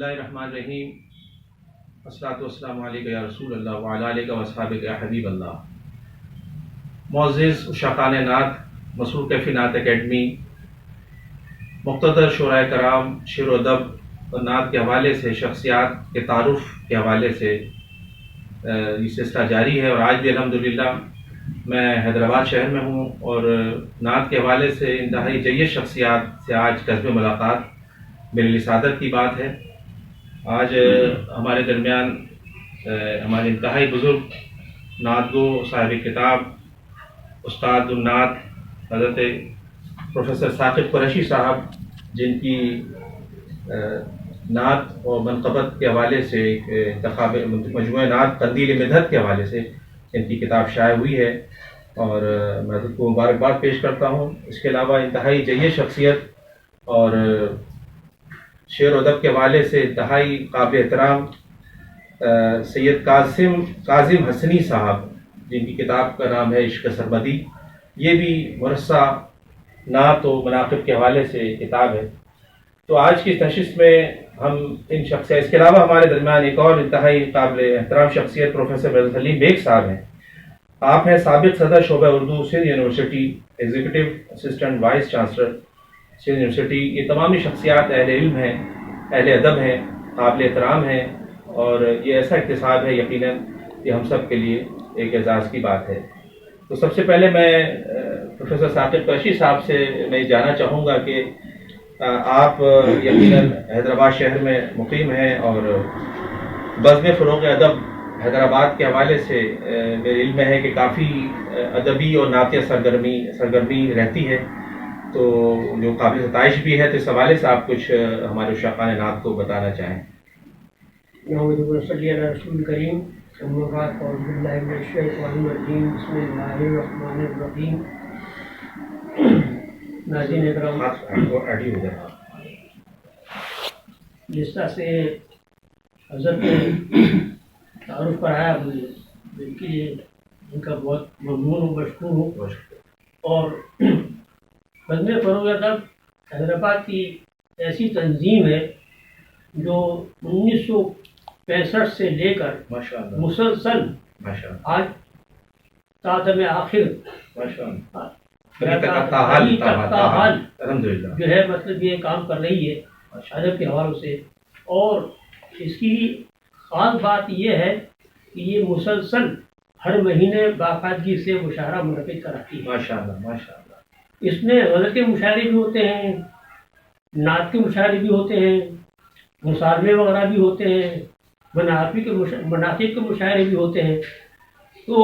اللہ الرحمن الرحیم والصلاۃ والسلام علیکہ یا رسول اللہ وعلی آلہ واصحابہ یا حبیب اللہ۔ معزز عشاقان نعت، مسرور کیفی نعت اکیڈمی مقتدر شعراء کرام شعر و ادب اور نعت کے حوالے سے شخصیات کے تعارف کے حوالے سے یہ سلسلہ جاری ہے، اور آج بھی الحمدللہ میں حیدرآباد شہر میں ہوں اور نعت کے حوالے سے انتہائی جید شخصیات سے آج قصب ملاقات میرے لیے سعادت کی بات ہے۔ آج ہمارے درمیان ہمارے انتہائی بزرگ نعت گو صاحب کتاب استاد النعت حضرت پروفیسر ثاقب قریشی صاحب، جن کی نعت اور منقبت کے حوالے سے انتخاب مجموعہ نعت قندیل مدحت کے حوالے سے ان کی کتاب شائع ہوئی ہے، اور میں حضرت کو مبارکباد پیش کرتا ہوں۔ اس کے علاوہ انتہائی جید شخصیت اور شعر و ادب کے حوالے سے انتہائی قابل احترام سید کاظم حسنی صاحب، جن کی کتاب کا نام ہے عشق سرمدی، یہ بھی مرصع نعت و مناقب کے حوالے سے کتاب ہے۔ تو آج کی نشست میں ہم ان شخصیات، اس کے علاوہ ہمارے درمیان ایک اور انتہائی قابل احترام شخصیت پروفیسر فیض سلیم بیگ صاحب ہیں۔ آپ ہیں سابق صدر شعبہ Urdu Sindh university, executive assistant vice chancellor Sindh university. یہ تمام شخصیات اہل علم ہیں، اہل ادب ہیں، قابل احترام ہیں، اور یہ ایسا اکتساب ہے یقیناً کہ ہم سب کے لیے ایک اعزاز کی بات ہے۔ تو سب سے پہلے میں پروفیسر ثاقب قریشی صاحب سے میں جاننا چاہوں گا کہ آپ یقیناً حیدرآباد شہر میں مقیم ہیں، اور بزم فروغ ادب حیدرآباد کے حوالے سے میرے علم میں ہے کہ کافی ادبی اور نعتیہ سرگرمی رہتی ہے، تو جو قابل ستائش بھی ہے، تو اس حوالے سے آپ کچھ ہمارے عشاقان نعت کو بتانا چاہیں۔ صلی اللہ رسول کریم، اما بعد، اعوذ باللہ من الشیطان الرجیم، بسم اللہ الرحمن الرحیم۔ ناظرین اکرام، جس طرح سے حضرت نے تعارف کرایا مجھے، بلکہ ان کا بہت ممنون و مشکور ہوں۔ اور بزم فروغ ادب حیدرآباد کی ایسی تنظیم ہے جو 1965 سے لے کر مسلسل آج تادم آخر جو ہے مطلب یہ کام کر رہی ہے ادب کے حوالے سے۔ اور اس کی خاص بات یہ ہے کہ یہ مسلسل ہر مہینے باقاعدگی سے مشاعرہ منعقد کراتی ہے۔ ماشاءاللہ۔ اس میں غزل کے مشاعرے بھی ہوتے ہیں، نعت کے مشاعرے بھی ہوتے ہیں، مصالحے وغیرہ بھی ہوتے ہیں، مناقب کے مشاعرے بھی ہوتے ہیں۔ تو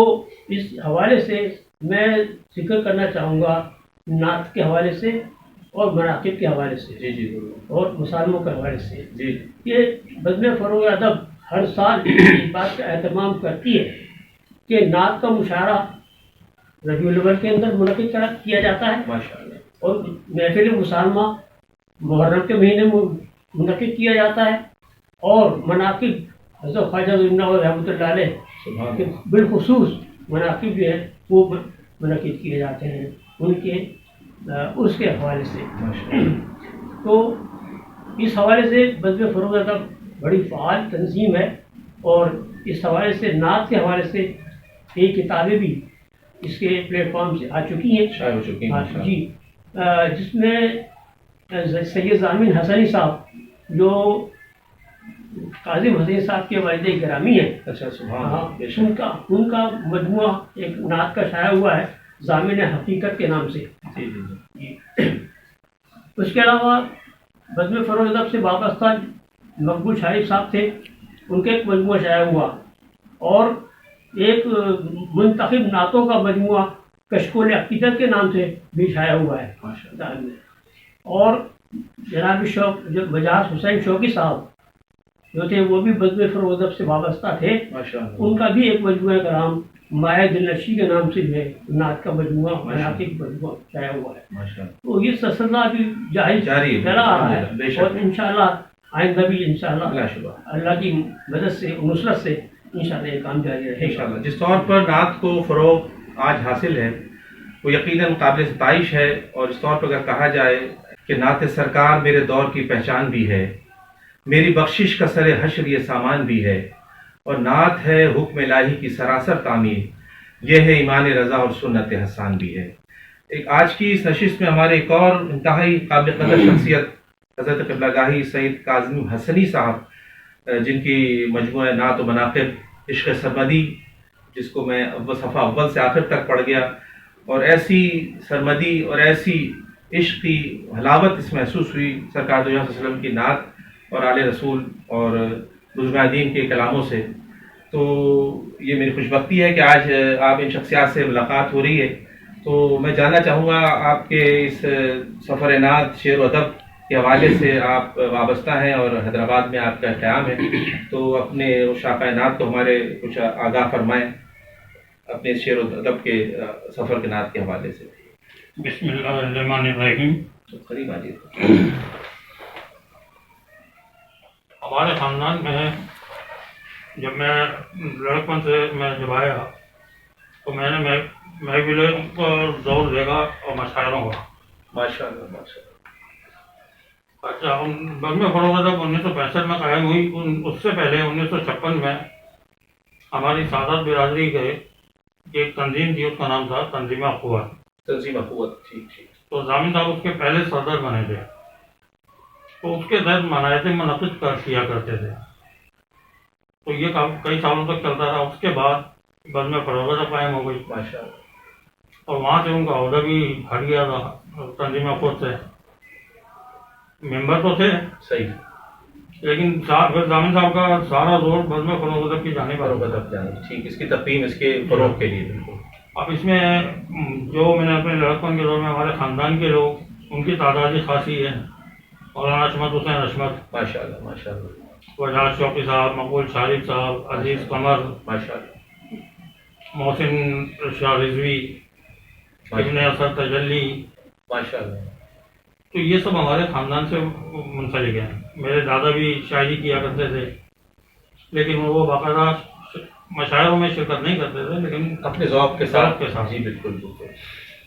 اس حوالے سے میں ذکر کرنا چاہوں گا نعت کے حوالے سے اور مناقب کے حوالے سے، اور مصالحوں کے حوالے سے کہ بزم فروغ ادب ہر سال اس بات کا اہتمام کرتی ہے کہ نعت کا مشاعرہ ربیع الاول کے اندر منعقد کیا جاتا ہے، اور محفل مسالمہ محرم کے مہینے میں منعقد کیا جاتا ہے، اور مناقب حضرت خواجہ رحمۃ اللہ علیہ کے بالخصوص مناقب جو ہے وہ منعقد کیے جاتے ہیں ان کے اس کے حوالے سے۔ تو اس حوالے سے بزم فروغ ادب بڑی فعال تنظیم ہے، اور اس حوالے سے نعت کے حوالے سے کئی کتابیں بھی اس کے پلیٹ فارم سے آ چکی ہیں جی، جس میں سید ضامن حسنی صاحب جو کاظم حسنی صاحب کے والد گرامی ہیں، ان کا مجموعہ ایک نعت کا شائع ہوا ہے ضامن حقیقت کے نام سے۔ اس کے علاوہ بزم فروغ ادب سے وابستہ مقبول شارف صاحب تھے، ان کا ایک مجموعہ شائع ہوا، اور ایک منتخب نعتوں کا مجموعہ کشکول عقیدت کے نام سے بھی شائع ہوا ہے۔ اور جناب وجاہت حسین شوقی صاحب جو تھے وہ بھی بزم فروغ ادب سے وابستہ تھے، ان کا بھی ایک مجموعہ کا نام مائع دلنشی کے نام سے جو ہے نعت کا مجموعہ مناقب مجموعہ شائع ہوا ہے۔ تو یہ سلسلہ بھی جاری چلا آ رہا ہے، اور انشاءاللہ آئندہ بھی انشاءاللہ اللہ کی مدد سے نصرت سے انشاءاللہ یہ کام جاری رہے گا۔ جس طور پر نعت کو فروغ آج حاصل ہے وہ یقیناً قابل ستائش ہے، اور اس طور پر اگر کہا جائے کہ نعت سرکار میرے دور کی پہچان بھی ہے، میری بخشش کا سر حشر یہ سامان بھی ہے، اور نعت ہے حکم الہی کی سراسر تعمیر، یہ ہے ایمان رضا اور سنت حسان بھی ہے۔ ایک آج کی اس نشست میں ہمارے ایک اور انتہائی قابل قدر شخصیت حضرت قبلہ گاہی سید کاظم حسنی صاحب، جن کی مجموعہ نعت و مناقب عشق سرمدی، جس کو میں صفحہ اول سے آخر تک پڑھ گیا، اور ایسی سرمدی اور ایسی عشق کی حلاوت اس محسوس ہوئی سرکار دو جہاں صلی اللہ علیہ وسلم کی نعت اور آل رسول اور بزرگان دین کے کلاموں سے۔ تو یہ میری خوش بختی ہے کہ آج آپ ان شخصیات سے ملاقات ہو رہی ہے۔ تو میں جاننا چاہوں گا آپ کے اس سفر نعت شعر و ادب کے حوالے سے آپ وابستہ ہیں اور حیدرآباد میں آپ کا قیام ہے، تو اپنے شاخہ نعت کو ہمارے کچھ آگاہ فرمائیں اپنے شعر و ادب کے سفر کے نعت کے حوالے سے۔ بسم اللہ الرحمن الرحیم۔ قریب آ جائیے۔ ہمارے خاندان میں ہے، جب میں لڑکپن سے میں جب آیا تو میں نے محفلوں پر زور دے گا اور مشاعروں کا۔ ماشاء اللہ ماشاء اللہ۔ اچھا، بزم فروغ ادب 1965 میں قائم ہوئی۔ اس سے پہلے 1956 میں ہماری سعادت برادری کے ایک تنظیم تھی، اس کا نام تھا تنظیم اخوت۔ تنظیم اخوت، ٹھیک ٹھیک۔ تو ضامن صاحب اس کے پہلے صدر بنے تھے، تو اس کے تحت مناظر منعقد کیا کرتے تھے۔ تو یہ کام کئی سالوں تک چلتا رہا۔ اس کے بعد بزم فروغ ادب قائم ہو گئی، ماشاء اللہ۔ اور وہاں سے ان کا عہدہ بھی ہٹ گیا تھا تنظیم اخوت سے۔ ممبر تو تھے صحیح، لیکن پھر ضامن صاحب کا سارا زور بزم فروغ ادب کی جانب فروغ پر۔ ادب جانے، ٹھیک، اس کی تقویم، اس کے فروغ کے لیے بالکل۔ اب اس میں جو میں نے اپنے لڑکپن کے دور میں ہمارے خاندان کے لوگ، ان کی تعداد ہی خاصی ہے۔ مولانا عصمت حسین عصمت، ماشاء اللہ ماشاء اللہ وجاہت شوقی صاحب، مقبول شارف صاحب، عزیز قمر، ماشاء اللہ محسن شاہ رضوی، ابن اثر تجلی، ماشاء اللہ۔ تو یہ سب ہمارے خاندان سے منسلک ہیں۔ میرے دادا بھی شاعری کیا کرتے تھے، لیکن وہ باقاعدہ مشاعروں میں شرکت نہیں کرتے تھے، لیکن اپنے ذوق کے ساتھ کے ساتھ۔ جی بالکل بالکل۔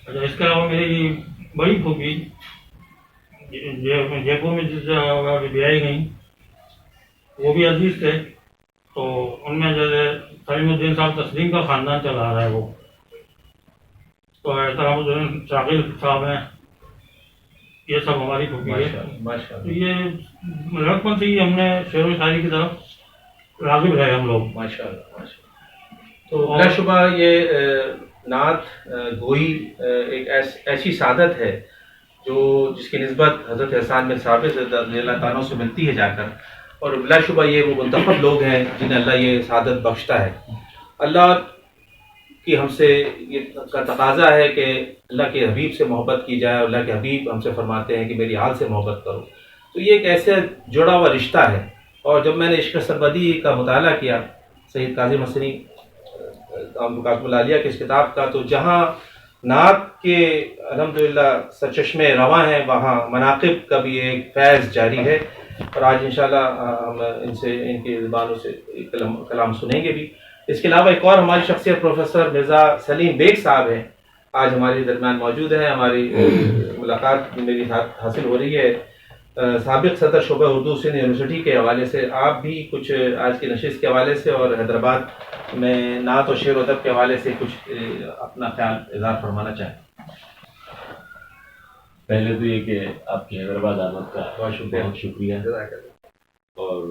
اچھا، اس کے علاوہ میری بڑی پھوپھی جے پور میں جس جگہ بیائی گئیں، وہ بھی عزیز تھے۔ تو ان میں جیسے سلیم الدین صاحب تسلیم کا خاندان چلا رہا ہے وہ، تو احترام الدین شاغل صاحب ہیں، یہ سب ہماری پھوپھی ہے۔ ماشاء تو اللہ یہ لڑکپن سے ہی ہم نے شعر و شاعری کی طرف راغب رہے ہم لوگ۔ ماشاء اللہ ماشاء اللہ۔ تو بلا شبہ یہ نعت گوئی ایک ایسی سعادت ہے جو جس کی نسبت حضرت احسان بن ثابت رضی اللہ تعالیٰ سے ملتی ہے جا کر، اور بلا شبہ یہ وہ منتخب لوگ ہیں جنہیں اللہ یہ سعادت بخشتا ہے۔ اللہ کی ہم سے یہ کا تقاضا ہے کہ اللہ کے حبیب سے محبت کی جائے، اللہ کے حبیب ہم سے فرماتے ہیں کہ میری حال سے محبت کرو۔ تو یہ ایک ایسے جڑا ہوا رشتہ ہے۔ اور جب میں نے عشق سرمدی کا مطالعہ کیا سید کاظم حسنی کاتب العالیہ کی اس کتاب کا، تو جہاں نعت کے الحمدللہ سرچشمے رواں ہیں، وہاں مناقب کا بھی ایک فیض جاری ہے۔ اور آج انشاءاللہ ہم ان کی زبانوں سے کلام سنیں گے بھی۔ اس کے علاوہ ایک اور ہماری شخصیت پروفیسر مرزا سلیم بیگ صاحب ہیں، آج ہمارے درمیان موجود ہیں، ہماری ملاقات میری حاصل ہو رہی ہے۔ سابق صدر شعبہ اردو سندھ یونیورسٹی کے حوالے سے آپ بھی کچھ آج کی نشست کے حوالے سے اور حیدرآباد میں نعت و شعر و ادب کے حوالے سے کچھ اپنا خیال اظہار فرمانا چاہیں۔ پہلے تو یہ کہ آپ کی حیدرآباد آمد کا بہت شکریہ، اور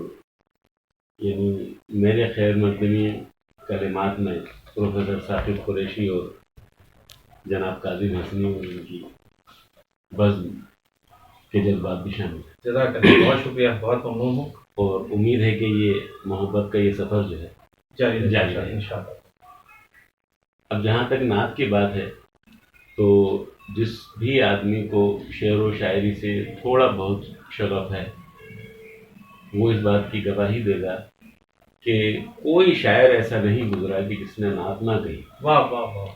یعنی میرے خیر مقدمی کلمات میں پروفیسر ثاقب قریشی اور جناب کاظم حسنی اور ان کی بزم کے جذبات بھی شامل ہیں۔ جزاک اللہ، بہت شکریہ، بہت ممنون ہوں، اور امید ہے کہ یہ محبت کا یہ سفر جو ہے جاری رہے انشاءاللہ۔ اب جہاں تک نعت کی بات ہے، تو جس بھی آدمی کو شعر و شاعری سے تھوڑا بہت شغف ہے، وہ اس بات کی گواہی دے گا کہ کوئی شاعر ایسا نہیں گزرا کہ جس نے نعت نہ کہی، واہ واہ واہ،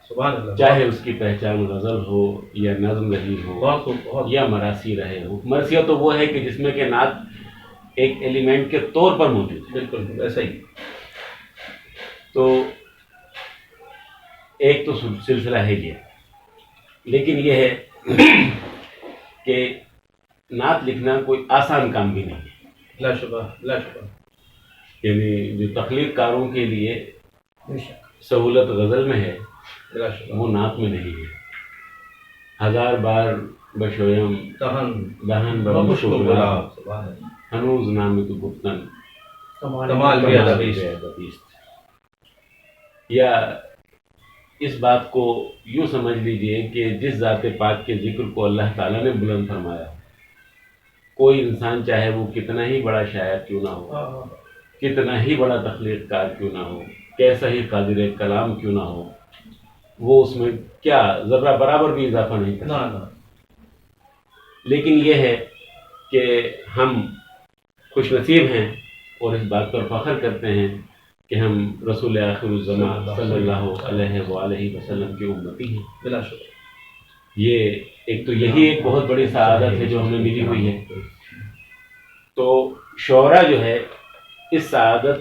سبحان اللہ۔ چاہے اس کی پہچان غزل ہو یا نظم رہی ہو بہت خوب، بہت یا مراثی رہے ہو۔ مرثیہ تو وہ ہے کہ جس میں کہ نعت ایک ایلیمنٹ کے طور پر موجود ہے۔ بالکل ایسا ہی۔ تو ایک تو سلسلہ ہے یہ، لیکن یہ ہے کہ نعت لکھنا کوئی آسان کام بھی نہیں ہے۔ بلا شبہ بلا شبہ. یعنی جو تخلیق کاروں کے لیے بے شک. سہولت غزل میں ہے بلا شبہ. وہ نعت میں نہیں ہے. ہزار بار بشویم دہن دہن بخش کو بلا. بلا سبحان اللہ. ہنوز نام تو گفتن کمال بھی ادبیست. یا اس بات کو یوں سمجھ لیجئے کہ جس ذات پاک کے ذکر کو اللہ تعالیٰ نے بلند فرمایا، کوئی انسان چاہے وہ کتنا ہی بڑا شاعر کیوں نہ ہو، کتنا ہی بڑا تخلیق کار کیوں نہ ہو، کیسا ہی قادر کلام کیوں نہ ہو، وہ اس میں کیا ذرہ برابر بھی اضافہ نہیں کرتا. نہ لیکن یہ ہے کہ ہم خوش نصیب ہیں اور اس بات پر فخر کرتے ہیں کہ ہم رسول آخر الزمان صلی اللہ علیہ وآلہ وسلم کے امتی ہیں. بلا شبہ. یہ ایک تو یہی ایک بہت بڑی سعادت ہے جو ہمیں ملی ہوئی ہے. تو شعرا جو ہے اس سعادت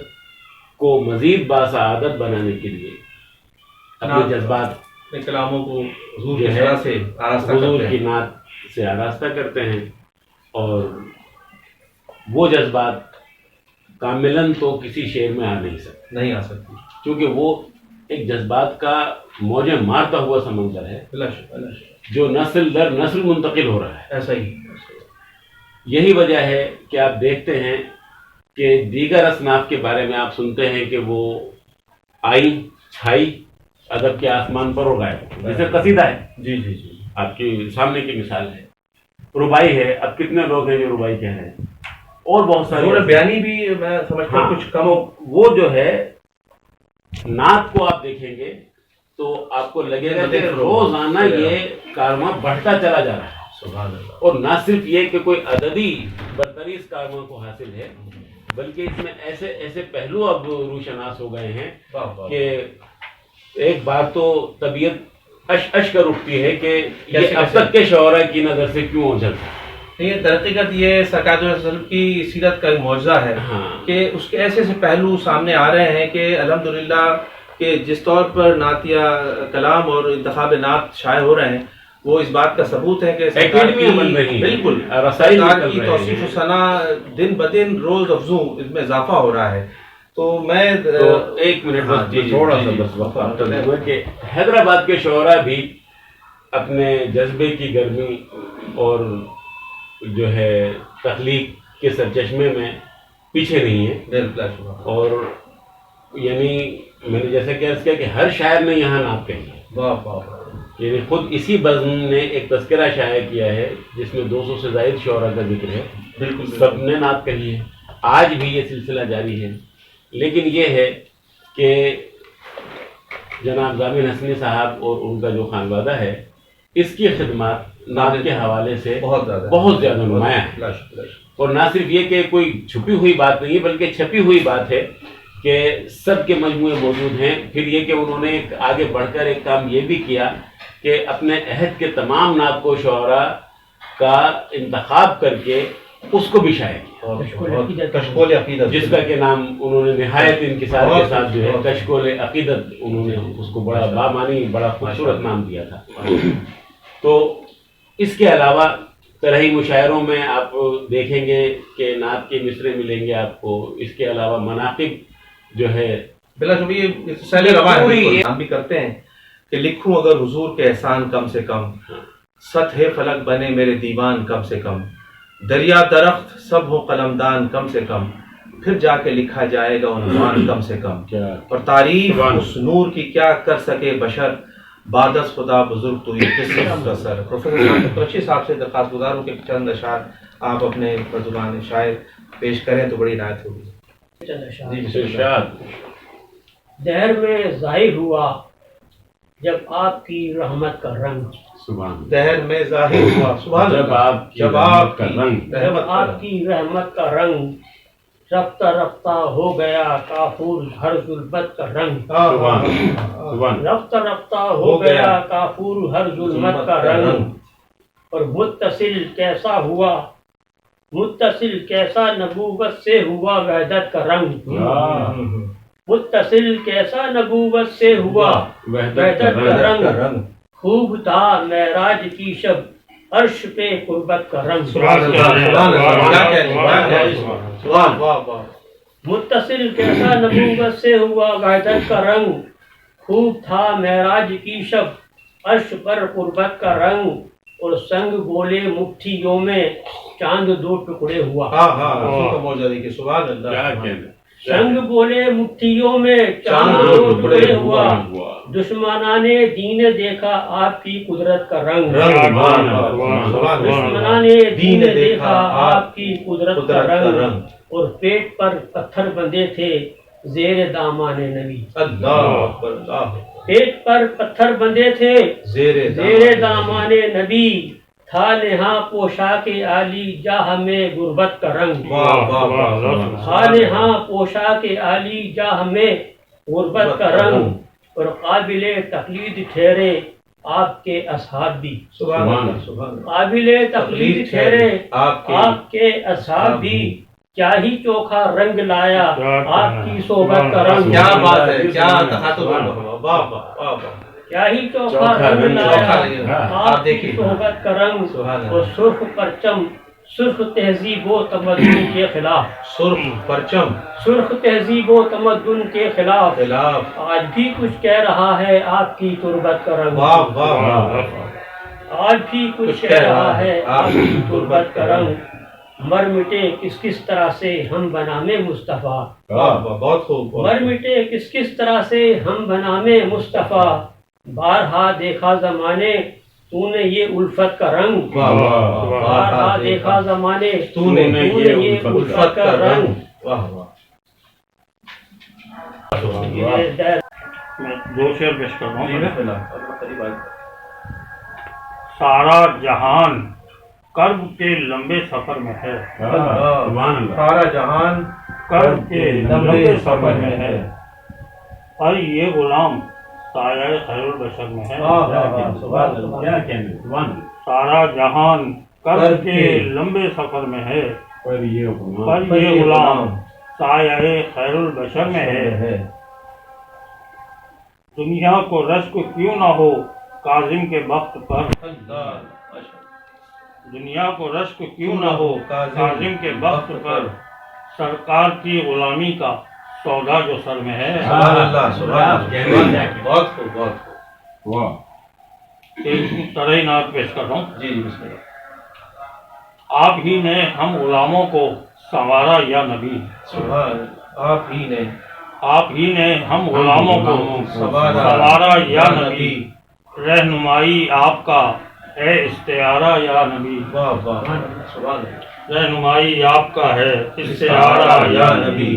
کو مزید باسعادت بنانے کے لیے اپنے جذبات اپنے کلاموں کو حضور جو کی ہے طرح سے آراستہ حضور کرتے کی ہیں. نعت سے آراستہ کرتے ہیں. اور وہ جذبات کاملاً تو کسی شعر میں آ نہیں سکتے، نہیں آ سکتی. کیونکہ وہ ایک جذبات کا موجیں مارتا ہوا سمندر ہے بلا شبہ بلا شبہ. جو نسل در نسل منتقل ہو رہا ہے. ایسا ہی. یہی وجہ ہے کہ آپ دیکھتے ہیں کہ دیگر اصناف کے بارے میں آپ سنتے ہیں کہ وہ آئی چھائی ادب کے آسمان پر اگائے، جیسے قصیدہ ہے جی جی جی. آپ کے سامنے کی مثال ہے. ربائی ہے، اب کتنے لوگ ہیں جو ربائی کہہ رہے ہیں، اور بہت سارے حضور بیانی بھی میں سمجھتا ہوں کچھ کم. وہ جو ہے نعت کو آپ دیکھیں گے تو آپ کو لگے گا کہ روزانہ یہ کارواں بڑھتا چلا جا رہا ہے. سبحان اللہ. اور نہ صرف یہ کہ کوئی عددی برتری اس کارواں کو حاصل ہے، بلکہ اس میں ایسے ایسے پہلو اب روشناس ہو گئے ہیں واہ واہ. کہ ایک بات تو طبیعت اش کر اٹھتی ہے کہ یہ کیسے اب تک کے شعراء کی نظر سے کیوں اوجھل تھا. یہ درحقیقت یہ سرکار علیہ وسلم کی سیرت کا ایک معجزہ ہے کہ اس کے ایسے ایسے پہلو سامنے آ رہے ہیں کہ الحمدللہ کہ جس طور پر نعتیہ کلام اور انتخاب نعت شائع ہو رہے ہیں وہ اس بات کا ثبوت ہے کہ اکیڈمیاں بن رہی ہیں، بالکل رسائی سرکار نکل کی رہے توصیف و ہیں. ثنا دن بدن روز افزوں اس میں اضافہ ہو رہا ہے. تو میں تو ایک منٹ بس تھوڑا سا بس وقت ہوا کہ حیدرآباد کے شعراء بھی اپنے جذبے کی گرمی اور جو ہے تخلیق کے سرچشمے میں پیچھے نہیں ہیں. اور یعنی میں نے جیسا کہ عرض کیا کہ ہر شاعر نے یہاں نعت کہی ہے. واہ واہ. یعنی خود اسی بزم نے ایک تذکرہ شائع کیا ہے جس میں 200 سے زائد شعراء کا ذکر ہے. بالکل سب نے نعت کہی ہے. آج بھی یہ سلسلہ جاری ہے. لیکن یہ ہے کہ جناب ضامن حسنی صاحب اور ان کا جو خانوادہ ہے اس کی خدمات نعت کے حوالے سے بہت زیادہ نمایاں ہے. اور نہ صرف یہ کہ کوئی چھپی ہوئی بات نہیں ہے بلکہ چھپی ہوئی بات ہے کہ سب کے مجموعے موجود ہیں. پھر یہ کہ انہوں نے آگے بڑھ کر ایک کام یہ بھی کیا کہ اپنے عہد کے تمام نعت کو شعراء کا انتخاب کر کے اس کو بھی شائع کیا، کشکول عقیدت، جس کا کہ نام انہوں نے نہایت انکسار کے ساتھ جو ہے کشکول عقیدت انہوں نے اس کو بڑا بامانی بڑا خوبصورت نام دیا تھا. تو اس کے علاوہ طرحی مشاعروں میں آپ دیکھیں گے کہ نعت کے مصرے ملیں گے آپ کو. اس کے علاوہ مناقب جو ہے بلا شبہ یہ سہل رواں ہے. ہم بھی کرتے ہیں کہ لکھوں اگر حضور کے احسان کم سے کم، سطح فلک بنے میرے دیوان کم سے کم، دریا درخت سب ہو قلمدان کم سے کم، پھر جا کے لکھا جائے گا عنوان کم سے کم. اور تعریف اس نور کی کیا کر سکے بشر، بعد از خدا بزرگ تو یہ کس سے مختصر. پروفیسر قریشی صاحب سے درخواست گزار ہوں کہ چند اشعار آپ اپنے زبان شاعر پیش کریں تو بڑی عنایت ہوگی. دہر میں ظاہر ہوا جب آپ کی رحمت کا رنگ، دہر میں ظاہر ہوا جب آپ کی رحمت کا رنگ، رفتہ رفتہ ہو گیا کافور ہر ظلمت کا رنگ، رفتہ رفتہ ہو گیا کافور ہر ظلمت کا رنگ. اور متصل کیسا ہوا، متصل کیسا نبوت سے ہوا وحدت کا رنگ، متصل کیسا نبوت سے ہوا وحدت کا رنگ. خوب تھا معراج کی شب عرش پہ قربت کا رنگ، سبحان اللہ، سبحان اللہ، کیا کہہ رہے ہیں، سبحان، واہ واہ، متصل کیسا نبوت سے ہوا وحدت کا رنگ، خوب تھا معراج کی شب عرش پر قربت کا رنگ، اور سنگ بولے مٹھیوں میں چاند دو ٹکڑے ہوا، ہاں ہاں، رسول کا معجزہ دیکھیے، سبحان اللہ، سنگ بولے مٹھیوں میں چاند دو ٹکڑے ہوا، دشمنان دین دیکھا آپ کی قدرت کا رنگ، دشمنان دین دیکھا آپ کی قدرت کا رنگ، اور پیٹ پر پتھر بندھے تھے زیر دامان نبی، اللہ اکبر، اللہ، پیٹ پر پتھر بندھے تھے زیر دامان نبی، تھا نہاں پوشاک عالی جاہ میں غربت کا رنگ، واہ واہ واہ، تھا نہاں پوشاک عالی جاہ میں غربت کا رنگ، اور قابل تقلید ٹھہرے آپ کے اصحاب بھی، سبحان اللہ، سبحان اللہ، قابل تقلید ٹھہرے آپ کے اصحاب بھی، کیا ہی چوکھا رنگ لایا آپ کی صحبت کا رنگ، کیا بات ہے، کیا تخاطب ہے، واہ واہ واہ واہ، کیا ہی چوکھا رنگ لایا آپ کی دیکھیے، صحبت کا رنگ، سبحان اللہ، اور سرخ پرچم سرخ تہذیب و تمدن کے خلاف، سرخ پرچم سرخ تہذیب و تمدن کے خلاف، خلاف، آج بھی کچھ کہہ رہا ہے آپ کی تربت کا رنگ، واہ واہ واہ، آج بھی کچھ کہہ رہا ہے آپ کی تربت کا رنگ، مر مٹے کس کس طرح سے ہم بنامے مصطفیٰ، واہ واہ، بہت خوب، مر مٹے کس کس طرح سے ہم بنامے مصطفیٰ، بارہا دیکھا زمانے تو نے یہ الفت کا رنگ، واہ واہ، بارہا دیکھا زمانے تو نے یہ الفت کا رنگ، واہ واہ، یہ دیر میں دو شعر پیش کر رہا جی ہوں۔ بسم اللہ، قریب آئے، سارا جہان کرب کے لمبے سفر میں ہے، سارا جہان کرب کے لمبے سفر میں ہے، اور یہ غلام سایہ خیر البشر میں ہے، سبحان اللہ، سارا جہان کرب کے لمبے سفر میں ہے، پر یہ غلام سایہ خیر البشر میں ہے، دنیا کو رشک کیوں نہ ہو کاظم کے بخت پر، دنیا کو رشک کیوں نہ ہو کاظم کے بخت پر، سرکار کی غلامی کا سودا جو سر میں ہے، سبحان اللہ، سبحان اللہ، بہت خوب، بہت خوب، ایک طرح نعت پیش کر رہا ہوں۔ جی جی بسم اللہ، آپ ہی نے ہم غلاموں کو سنوارا یا نبی، سبحان اللہ، آپ ہی نے آپ ہی نے ہم غلاموں کو سنوارا یا نبی، رہنمائی آپ کا ہے استعارہ یا نبی، واہ واہ، سبحان اللہ، رہنمائی آپ کا ہے استعارہ یا نبی،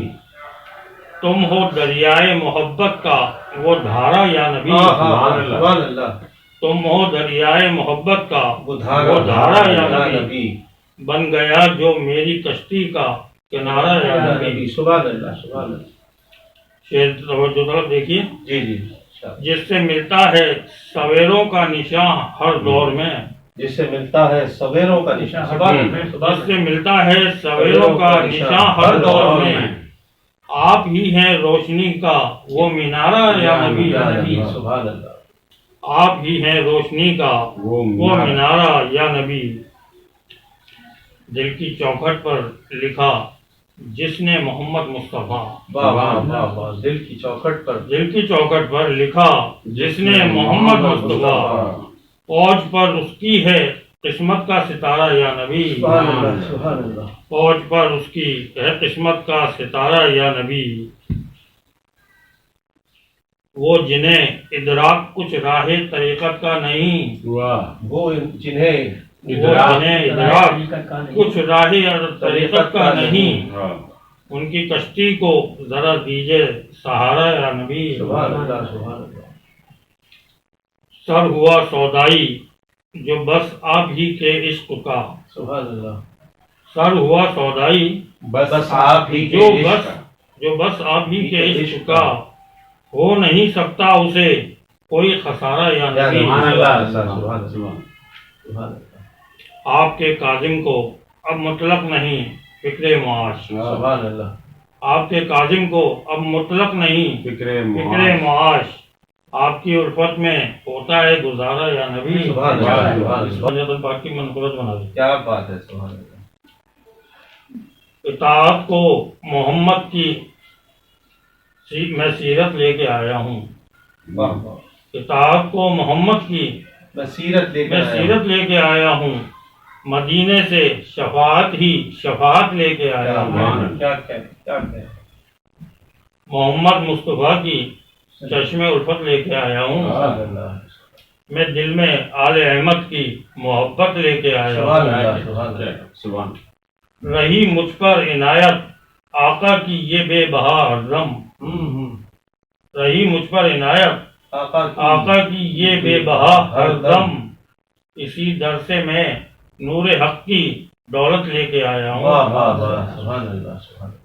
تم ہو دریائے محبت کا وہ دھارا یا نبی، سبحان اللہ، تم ہو دریائے محبت کا وہ وہ دھارا یا نبی، نبی، بن گیا جو میری کشتی کا کنارہ یا نبی۔ سبحان اللہ، سبحان اللہ، شعر توجہ طرف دیکھیے، جی جی، جس سے ملتا ہے سویروں کا نشان ہر دور میں، جس سے ملتا ہے سویروں کا نشان، سبحان اللہ، سبحان جس سے ملتا ہے سویروں کا نشان ہر دور میں، آپ ہی ہیں روشنی کا وہ مینارہ یا نبی، اللہ، سبحان اللہ، آپ ہی ہیں روشنی کا وہ مینارہ یا نبی، دل کی چوکھٹ پر لکھا جس نے محمد مصطفیٰ، واہ واہ واہ واہ، دل کی چوکھٹ پر، دل کی چوکھٹ پر لکھا جس نے محمد مصطفیٰ، فوج پر اس کی ہے قسمت کا ستارہ یا نبی، سبحان اللہ، سبحان اللہ، فوج پر اس کی ہے قسمت کا ستارہ یا نبی، وہ جنہیں ادراک کچھ راہ طریقت کا نہیں، وہ جنہیں ادراک کچھ راہ طریقت کا نہیں، ان کی کشتی کو ذرا دیجئے سہارا یا نبی، سبحان اللہ، سبحان اللہ، سر ہوا سودائی جو بس آپ ہی کے عشق کا، سبحان اللہ، سر ہوا سودائی بس آپ ہی کے جو بس آپ ہی کے عشق کا، ہو نہیں سکتا اسے کوئی خسارہ یا نبی، سبحان اللہ، سبحان اللہ، سبحان اللہ، آپ کے کاظم کو اب مطلق نہیں فکر معاش، سبحان اللہ، آپ کے کاظم کو اب مطلق نہیں فکر معاش، آپ کی الفت میں ہوتا ہے گزارا یا نبی سبحان اللہ، سبحان اللہ۔ اللہ پاک کی منقبت بنا دی۔ کیا بات ہے، سبحان اللہ۔ اطاعت کو محمد کی میں سیرت لے کے آیا ہوں، واہ واہ، اطاعت کو محمد کی میں سیرت لے میں کر سیرت لے کے آیا ہوں، مدینے سے شفاعت لے کے آیا ہوں، کیا کیا محمد مصطفیٰ کی چشم الفت لے کے آیا ہوں، میں دل میں آل احمد کی محبت لے کے آیا سبحان ہوں، اللہ، سبحان اللہ۔ سبحان رہی مجھ پر عنایت آقا کی یہ بے بہا ہردم، رہی مجھ پر عنایت آقا کی یہ بے بہا ہردم، اسی در سے میں نور حق کی دولت لے کے آیا واہ ہوں، واہ واہ، سبحان اللہ، سبحان اللہ۔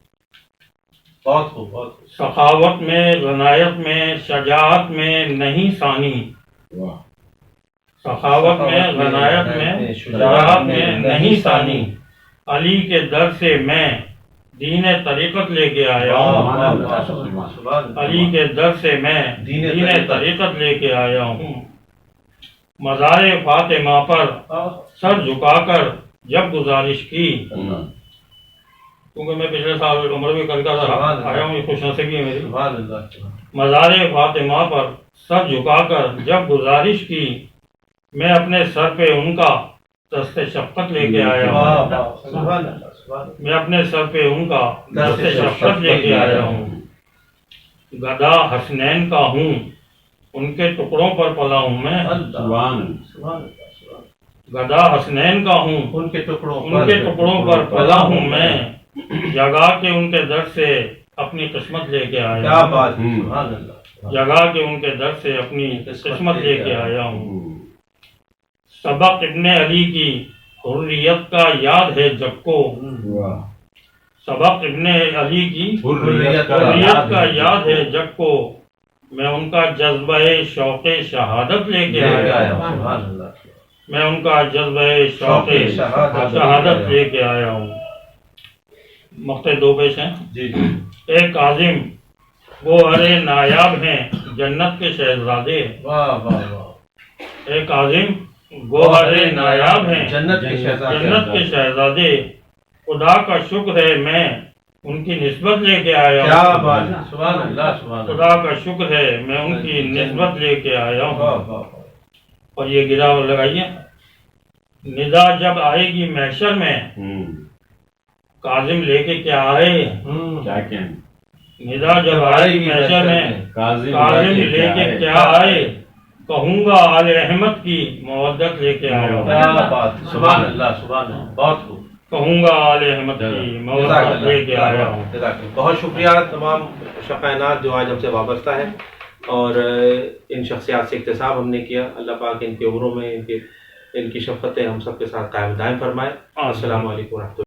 بہت خوب، بہت خوب۔ سخاوت میں، غنایت میں، شجاعت میں نہیں ثانی، واہ سخاوت میں، غنایت میں، شجاعت میں نہیں ثانی، علی کے در سے میں دین طریقت لے کے آیا ہوں، سبحان اللہ۔ علی کے در سے میں دین طریقت لے کے آیا ہوں، مزار فاطمہ پر سر جھکا کر جب گزارش کی، کیونکہ میں پچھلے سال عمر بھی کر آیا ہوں، یہ خوش نصیبی ہے میری، سبحان اللہ، سبحان مزار فاطمہ پر سر جھکا کر جب گزارش کی، میں اپنے سر پہ ان کا دست شفقت لے کے آیا اللہ، ہوں، واہ واہ، سبحان اللہ، سبحان اللہ۔ میں اپنے سر پہ ان کا دست شفقت لے کے آیا ہوں، گدا حسنین کا ہوں، ان کے ٹکڑوں پر پلا ہوں میں، سبحان سبحان اللہ، سبحان اللہ۔ گدا حسنین کا ہوں، ان کے ٹکڑوں پر پلا ہوں میں، جگا کے ان کے در سے اپنی قسمت لے کے آیا کیا ہوں، بات ہے، سبحان اللہ۔ جگا کے ان کے در سے اپنی قسمت لے کے آیا ہوں، سبق ابن علی کی حریت کا یاد ہے جب کو، واہ سبق ابن علی کی حریت حریت کا یاد ہے جب کو، میں ان کا جذبہ شوق شہادت لے کے آیا ہوں، سبحان اللہ۔ میں ان کا جذبہ شوق شہادت لے کے آیا ہوں۔ مقطع دو پیش ہیں۔ جی جی، اے کاظم وہ ارے نایاب ہیں جنت کے شہزادے، واہ واہ واہ، اے کاظم گوہر نایاب ہیں جنت کے شہزادے، جنت کے شہزادے، خدا کا شکر ہے میں ان کی نسبت لے کے آیا کیا ہوں، بات ہے، سبحان اللہ، سبحان اللہ۔ خدا کا شکر ہے میں ان کی نسبت لے کے آیا واہ ہوں۔ واہ واہ، اور یہ گرا اور لگائیے، ندا جب آئے گی محشر میں کاظم لے کے کیا آئے، کیا کہیں ندا جب آئے گی محشر میں کاظم لے کے کیا آئے، کہوں گا آل احمد کی مودت لے کے آیا ہوں، کیا بات، سبحان اللہ، سبحان اللہ، بہت خوب۔ کہوں گا آل احمد کی مودت لے کے آیا ہوں۔ بہت شکریہ تمام شفاعات جو آج ہم سے وابستہ ہیں، اور ان شخصیات سے اکتساب ہم نے کیا۔ اللہ پاک ان کے عمروں میں ان کی شفقتیں ہم سب کے ساتھ قائم دائم فرمائے۔ السلام علیکم ورحمۃ اللہ۔